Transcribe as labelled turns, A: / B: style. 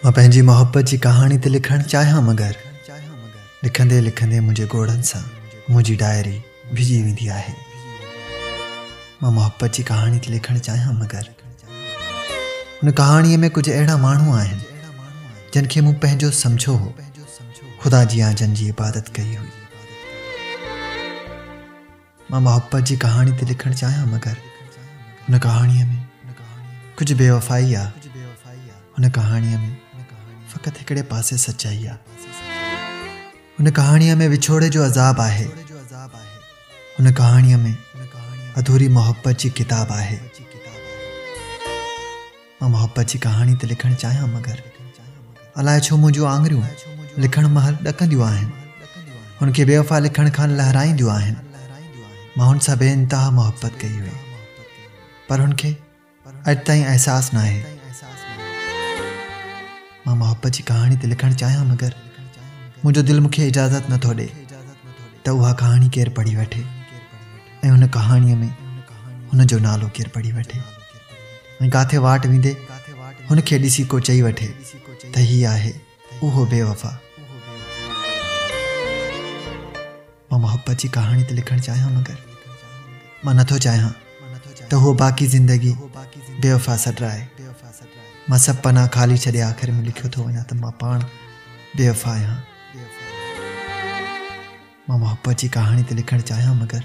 A: मां पंहिंजी मोहब्बत जी कहाणी ते लिखण चाहियां मगर लिखंदे लिखंदे मुंहिंजे गोड़नि सां मुंहिंजी डायरी भिजी वेंदी आहे। मां मोहब्बत जी कहाणी ते लिखण चाहियां मगर हुन कहाणीअ में कुछ अहिड़ा माण्हू आहिनि जिन खे मूं पंहिंजो समझो हो, ख़ुदा जी आजन जी इबादत कई हुई। मां मोहब्बत जी कहाणी ते लिखण चाहियां मगर हुन कहाणीअ में कुछ बेवफ़ाई आहे। हुन कहाणीअ में फ़क़त हिकिड़े पासे सच्चाई आहे। हुन कहाणीअ में विछोड़े जो अज़ाब आहे। हुन कहाणीअ में अधूरी मोहब्बत जी किताब आहे। मां मोहब्बत जी कहाणी ते लिखण चाहियां मगर अलाए छो मुंहिंजूं आङुरियूं लिखण महल ॾकंदियूं आहिनि। हुनखे बेवफ़ा लिखण खां लहराईंदियूं आहिनि। मां हुन सां बेइंतहा मोहब्बत कई हुई, पर हुनखे अॼु ताईं अहसास न आहे। मां मोहब्बत जी कहाणी ते लिखण चाहियां मगर मुंहिंजो दिलि मूंखे इजाज़त नथो ॾे त उहा कहाणी केरु पढ़ी वठे ऐं हुन कहाणीअ में हुनजो नालो केरु पढ़ी वठे ऐं काथे वाट वेंदे हुनखे ॾिसी को चई वठे त हीअ आहे उहो बेवफ़ा। मां मोहब्बत जी कहाणी ते लिखण चाहियां मगर मां नथो चाहियां त उहो बाक़ी ज़िंदगी बेवफ़ा सॾराए। मां सभु पना ख़ाली छॾे आख़िर में लिखियो थो वञा त मां पाण बेवफ़ा आहियां। मां मोहब्बत जी कहाणी ते लिखण चाहियां मगर